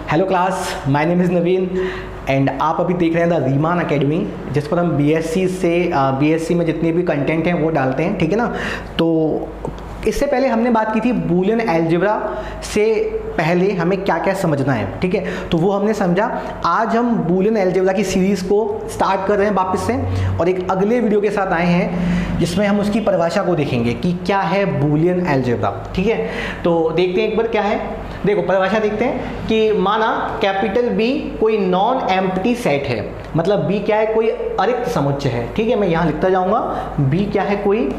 Hello class, my name is Naveen and आप अभी देख रहे हैं द रीमान अकेडमी, जिस पर हम बीएससी में जितने भी कंटेंट हैं वो डालते हैं, ठीक है ना। तो इससे पहले हमने बात की थी बूलियन अलजेब्रा से पहले हमें क्या क्या समझना है, ठीक है। तो वो हमने समझा। आज हम बूलियन अलजेब्रा की सीरीज़ को स्टार्ट कर रहे हैं वापस से, और एक अगले वीडियो के साथ आए हैं जिसमें हम उसकी परिभाषा को देखेंगे कि क्या है बूलियन अलजेब्रा, ठीक है। तो देखते हैं एक बार क्या है। देखो परिभाषा देखते हैं कि माना कैपिटल बी कोई नॉन एम्प्टी सेट है, मतलब बी क्या है, कोई अरिक्त समुच्चय है, ठीक है। मैं यहाँ लिखता जाऊँगा, बी क्या है, कोई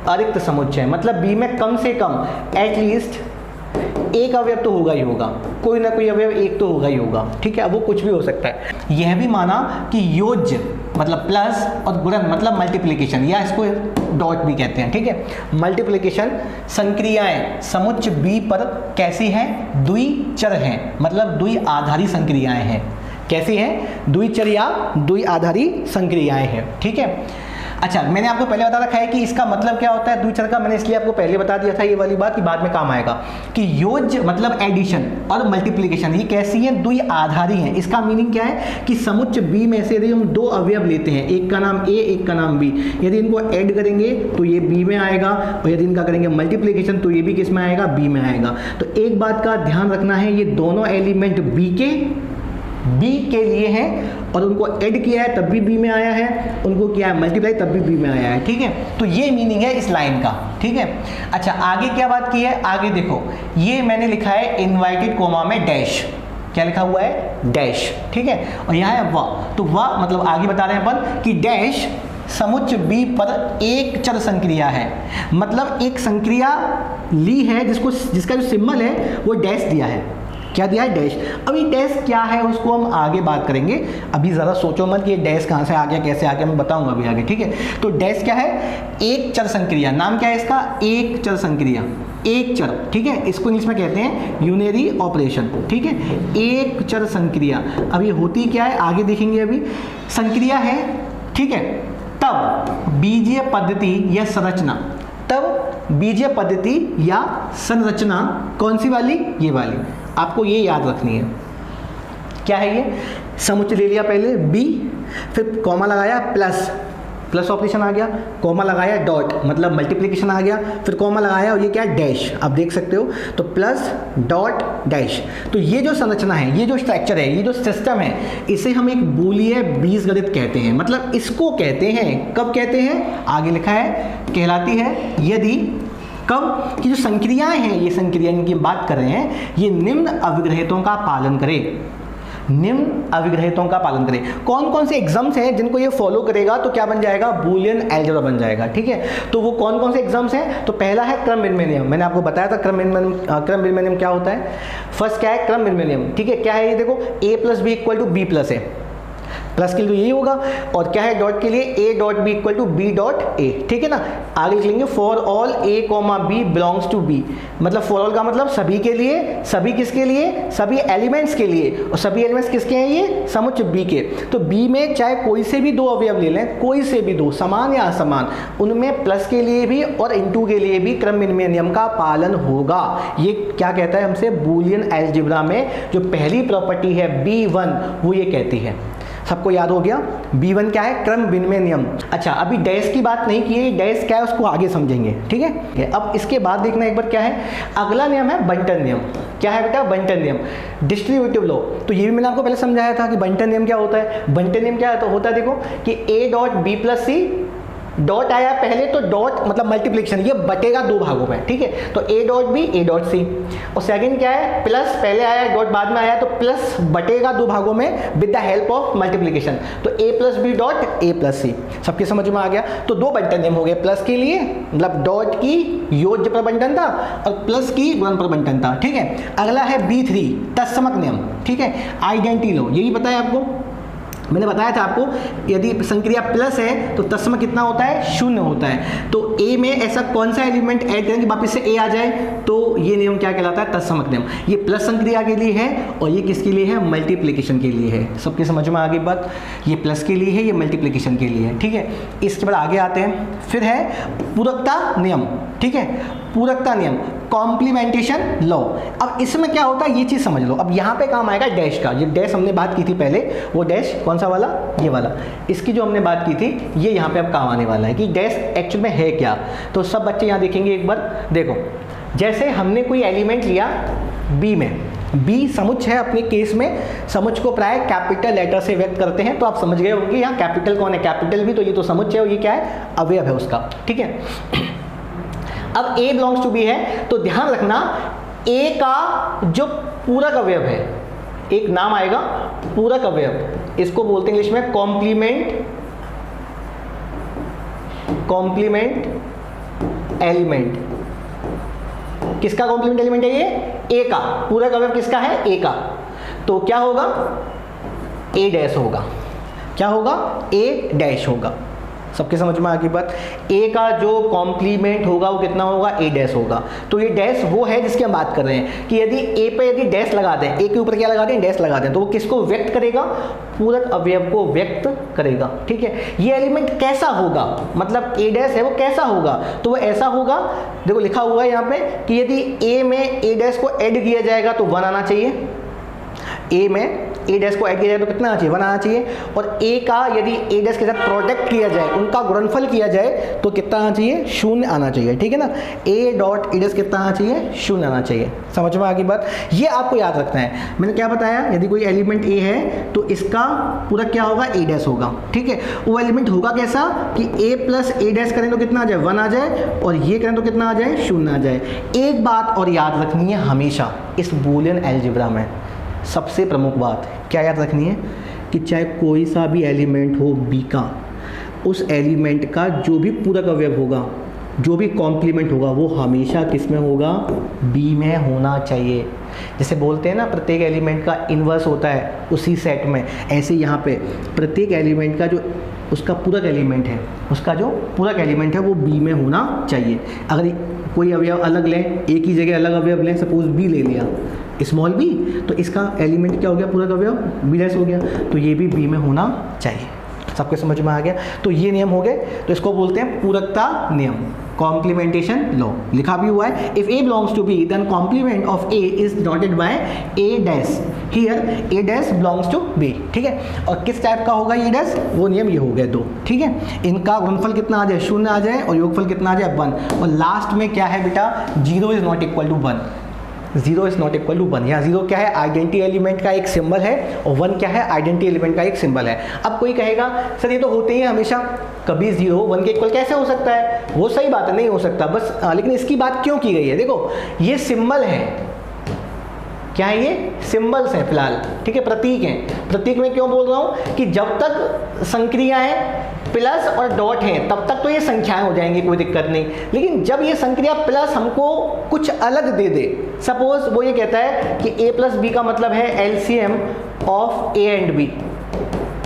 अरिक्त समुच्चय है, मतलब बी में कम से कम एटलीस्ट एक अवयव तो होगा ही होगा, कोई ना कोई अवयव एक तो होगा ही होगा, ठीक है। वो कुछ भी हो सकता है। यह भी माना कि योज्य मतलब प्लस और गुणन मतलब मल्टीप्लिकेशन, या इसको डॉट भी कहते हैं, ठीक है। मल्टीप्लिकेशन संक्रियाएं समुच्चय बी पर कैसी हैं, द्विचर हैं, मतलब द्विआधारी संक्रियाएं हैं। कैसी हैं, द्विचर या द्विआधारी संक्रियाएं हैं, ठीक है। अच्छा, मैंने आपको पहले बता रखा है कि इसका मतलब क्या होता है द्विचर का, मैंने इसलिए आपको पहले बता दिया था ये वाली बात कि बाद में काम आएगा, कि योज्य मतलब एडिशन और मल्टीप्लिकेशन ये कैसी हैं, द्विआधारी हैं। इसका मीनिंग क्या है कि समुच्चय बी में से यदि हम दो अवयव लेते हैं, एक का नाम ए एक का नाम बी, यदि इनको ऐड करेंगे तो ये बी में आएगा, और यदि इनका करेंगे मल्टीप्लिकेशन तो ये भी किस में आएगा, बी में आएगा। तो एक बात का ध्यान रखना है, ये दोनों एलिमेंट बी के लिए हैं, और उनको ऐड किया है तब भी बी में आया है, उनको किया है मल्टीप्लाई तब भी बी में आया है, ठीक है। तो ये मीनिंग है इस लाइन का, ठीक है। अच्छा, आगे क्या बात की है, आगे देखो, ये मैंने लिखा है इनवर्टेड कोमा में डैश, क्या लिखा हुआ है, डैश, ठीक है। और यहाँ है व, तो व मतलब आगे बता रहे हैं अपन कि डैश समुच्चय बी पर एक चर संक्रिया है, मतलब एक संक्रिया ली है जिसका जो सिंबल है वो डैश दिया है। क्या दिया है, डैश। अभी डैश क्या है उसको हम आगे बात करेंगे, अभी ज़रा सोचो मत कि ये डैश कहाँ से आ गया, कैसे आ गया, मैं बताऊंगा अभी आगे, ठीक है। तो डैश क्या है, एक चर संक्रिया, नाम क्या है इसका, एक चर संक्रिया, एक चर, ठीक है। इसको इंग्लिश में कहते हैं यूनरी ऑपरेशन, ठीक है, एक चर संक्रिया। अब ये होती क्या है आगे देखेंगे, अभी संक्रिया है, ठीक है। तब बीजीय पद्धति या संरचना, तब बीजीय पद्धति या संरचना कौन सी वाली, ये वाली, आपको ये याद रखनी है। क्या है ये, समुच्चय ले लिया पहले बी, फिर कॉमा लगाया, प्लस ऑपरेशन आ गया, कॉमा लगाया, डॉट मतलब मल्टीप्लिकेशन आ गया, फिर कॉमा लगाया, और ये क्या है, डैश, आप देख सकते हो। तो प्लस डॉट डैश। तो ये जो संरचना है, ये जो स्ट्रक्चर है, ये जो सिस्टम है, इसे हम एक बूलीय बीजगणित कहते हैं। मतलब इसको कहते हैं, कब कहते हैं, आगे लिखा है, कहलाती है यदि कब कि जो संक्रियाएं हैं, ये संक्रियाएं की बात कर रहे हैं, ये निम्न अविग्रहितों का पालन करें, निम्न अविग्रहितों का पालन करें। कौन कौन से एग्जाम्स हैं जिनको ये फॉलो करेगा तो क्या बन जाएगा, बूलियन अलजेब्रा बन जाएगा, ठीक है। तो वो कौन कौन से एग्जाम्स हैं, तो पहला है क्रम विनिमय नियम, मैंने आपको बताया था क्रम विनिमय नियम क्या होता है। फर्स्ट क्या है, क्रम विनिमय नियम, ठीक है। क्या है ये, देखो a plus b equal to b plus है, प्लस के लिए यही होगा, और क्या है डॉट के लिए a dot b equal to b dot a, ठीक है ना। आगे लिख लेंगे for all a comma b belongs to b, मतलब फॉर ऑल का मतलब सभी के लिए, सभी किसके लिए, सभी एलिमेंट्स के लिए, और सभी एलिमेंट्स किसके हैं, ये समुच्चय बी के। तो बी में चाहे कोई से भी दो अवयव ले लें, कोई से भी दो, समान या असमान, उनमें प्लस के लिए भी और इनटू के लिए भी क्रम विनिमय नियम का पालन होगा। ये क्या कहता है हमसे, बूलियन अलजेब्रा में जो पहली प्रॉपर्टी है B1 वो ये कहती है। सबको याद हो गया, B1 क्या है, क्रम विनिमय नियम। अच्छा, अभी डैश की बात नहीं की है, डैश क्या है उसको आगे समझेंगे, ठीक है। अब इसके बाद देखना एक बार क्या है, अगला नियम है बंटन नियम। क्या है बेटा, बंटन नियम, डिस्ट्रीब्यूटिव लॉ। तो ये भी मैंने आपको पहले समझाया था कि बंटन नियम क्या होता है। बंटन नियम क्या होता है, देखो कि a dot b plus c, dot आया पहले तो डॉट मतलब मल्टीप्लिकेशन, ये बटेगा दो भागों में, ठीक है। तो a dot b a dot c, और सेकंड क्या है, प्लस पहले आया डॉट बाद में आया, तो प्लस बटेगा दो भागों में with the help of multiplication, तो a plus B dot a plus C. सबके समझ में आ गया। तो दो बंटन नियम हो गए, प्लस के लिए मतलब डॉट की योज्य प्रबंधनता और प्लस की गुणन प्रबंधनता, ठीक है। अगला है B3 तत्समक नियम, ठीक है, आइडेंटिटी लॉ, यही बताया आपको। मैंने बताया था आपको, यदि संक्रिया प्लस है तो तत्समक कितना होता है, 0 होता है। तो ए में ऐसा कौन सा एलिमेंट ऐड करें कि वापस से ए आ जाए, तो ये नियम क्या कहलाता है, तत्समक नियम। ये प्लस संक्रिया के लिए है और ये किसके लिए है, मल्टीप्लिकेशन के लिए है। सबके समझ में आ गई बात, ये प्लस के लिए है, ये मल्टीप्लिकेशन के लिए है, ठीक है। इसके बाद आगे आते हैं, फिर है पूरकता नियम, ठीक है। पूरकता नियम, कॉम्प्लीमेंटेशन लॉ। अब इसमें क्या होता है ये चीज़ समझ लो। अब यहाँ पे काम आएगा डैश का, ये डैश हमने बात की थी पहले, वो डैश कौन सा वाला, ये वाला, इसकी जो हमने बात की थी ये यहाँ पे अब काम आने वाला है कि डैश एक्चुअल में है क्या। तो सब बच्चे यहाँ देखेंगे एक बार, देखो जैसे हमने कोई एलिमेंट लिया बी में, बी समुच्चय है अपने केस में, समुच्चय को प्राय कैपिटल लेटर से व्यक्त करते हैं, तो आप समझ गए होंगे यहाँ कैपिटल कौन है, कैपिटल भी, तो ये तो समुच्चय है और ये क्या है, अवयव है उसका, ठीक है। अब A बिलोंग्स टू B है, तो ध्यान रखना A का जो पूरक अवयव है, एक नाम आएगा पूरक अवयव, इसको बोलते हैं इंग्लिश में कॉम्प्लीमेंट एलिमेंट। किसका कॉम्प्लीमेंट एलिमेंट है ये, A का। पूरक अवयव किसका है, A का। तो क्या होगा, A डैश होगा, क्या होगा, A डैश होगा। सबके समझ में आ गई बात। ए का जो कॉम्प्लीमेंट होगा वो कितना होगा, ए डैश होगा। तो ये डैश वो है जिसकी हम बात कर रहे हैं कि यदि ए पे यदि डैश लगा दें, ए के ऊपर क्या लगा दें, डैश लगा दें, तो वो किसको व्यक्त करेगा, पूरक अवयव को व्यक्त करेगा, ठीक है। ये एलिमेंट कैसा होगा, मतलब ए डैश है वो कैसा होगा, तो वो ऐसा होगा, देखो लिखा हुआ है यहाँ पे कि यदि ए में ए डैश को ऐड किया जाएगा तो 1 आना चाहिए, ए में ए डैश को ऐड किया जाए तो कितना आना चाहिए, 1 आना चाहिए। और ए का यदि ए डैश के साथ प्रोडक्ट किया जाए, उनका गुणनफल किया जाए तो कितना आना चाहिए, 0 आना चाहिए, ठीक है ना। ए डॉट ए डैश कितना आना चाहिए, 0 आना चाहिए। समझ में आ गई बात, ये आपको याद रखना है। मैंने क्या बताया, यदि कोई एलिमेंट ए है तो इसका पूरा क्या होगा, ए डैश होगा, ठीक है। वो एलिमेंट होगा कैसा कि ए प्लस ए डैश करें तो कितना आ जाए, 1 आ जाए, और ये करें तो कितना आ जाए, 0 आ जाए। एक बात और याद रखनी है हमेशा इस बूलियन अलजेब्रा में, सबसे प्रमुख बात क्या याद रखनी है कि चाहे कोई सा भी एलिमेंट हो बी का, उस एलिमेंट का जो भी पूरक अवयव होगा, जो भी कॉम्प्लीमेंट होगा, वो हमेशा किस में होगा, बी में होना चाहिए। जैसे बोलते हैं ना प्रत्येक एलिमेंट का इन्वर्स होता है उसी सेट में, ऐसे यहाँ पे प्रत्येक एलिमेंट का जो उसका पूरक एलिमेंट है, उसका जो पूरक एलिमेंट है वो बी में होना चाहिए। अगर कोई अवयव अलग लें, एक ही जगह अलग अवयव लें, सपोज बी ले लिया, स्मॉल बी, तो इसका एलिमेंट क्या हो गया, पूरक अवयव बी डैश हो गया, तो ये भी बी में होना चाहिए। सबके समझ में आ गया। तो ये नियम हो गए, तो इसको बोलते हैं पूरकता नियम, कॉम्प्लीमेंटेशन लॉ। लिखा भी हुआ है, if a belongs to b then complement of a is denoted by a dash, here a dash belongs to b, ठीक है। और किस टाइप का होगा ये डैश, वो नियम ये हो गए 2, ठीक है। इनका गुणनफल कितना आ जाए, 0 आ जाए, और योगफल कितना आ जाए, 1। और लास्ट में क्या है बेटा, 0 is not equal to 1, 0 is not equal to 1। यहाँ 0 क्या है, आइडेंटिटी एलिमेंट का एक सिंबल है, और 1 क्या है, आइडेंटिटी एलिमेंट का एक सिंबल है। अब कोई कहेगा सर ये तो होते ही हमेशा, कभी 0 1 के इक्वल कैसे हो सकता है, वो सही बात है, नहीं हो सकता बस, लेकिन इसकी बात क्यों की गई है, देखो ये सिंबल है, क्या है ये, सिंबल्स हैं फिलहाल, ठीक है, प्रतीक हैं। प्रतीक में क्यों बोल रहा हूँ कि जब तक संक्रियाएं प्लस और डॉट हैं तब तक तो ये संख्याएं हो जाएंगी, कोई दिक्कत नहीं। लेकिन जब ये संक्रिया प्लस हमको कुछ अलग दे दे, सपोज वो ये कहता है कि a प्लस बी का मतलब है LCM of a and b,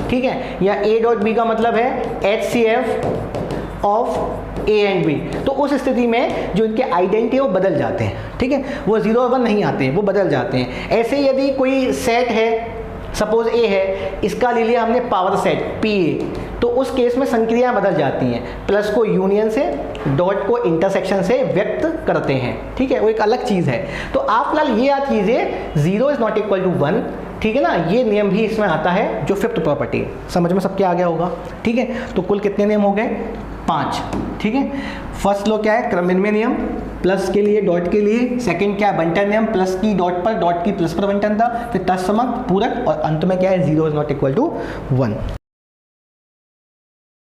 ठीक है, या a डॉट बी का मतलब है HCF of a and b, तो उस स्थिति में जो इनके आइडेंटिटी है वो बदल जाते हैं, ठीक है, वो 0 और 1 नहीं आते हैं, वो बदल जाते हैं। ऐसे यदि कोई सेट है, सपोज ए है, इसका ले लिया हमने पावर सेट पी ए, तो उस केस में संक्रियाएं बदल जाती हैं, प्लस को यूनियन से, डॉट को इंटरसेक्शन से व्यक्त करते हैं, ठीक है, वो एक अलग चीज़ है। तो आप फिलहाल ये याद कीजिए 0 इज नॉट इक्वल टू 1, ठीक है ना, ये नियम भी इसमें आता है जो 5th प्रॉपर्टी, समझ में सबके आ गया होगा, ठीक है। तो कुल कितने नियम हो गए, 5, ठीक है। फर्स्ट लॉ क्या है, क्रमनिर्णय नियम, प्लस के लिए डॉट के लिए। सेकंड क्या है, बंटन नियम, प्लस की डॉट पर, डॉट की प्लस पर बंटन था। फिर तत्समक, पूरक, और अंत में क्या है, 0 इज नॉट इक्वल टू 1।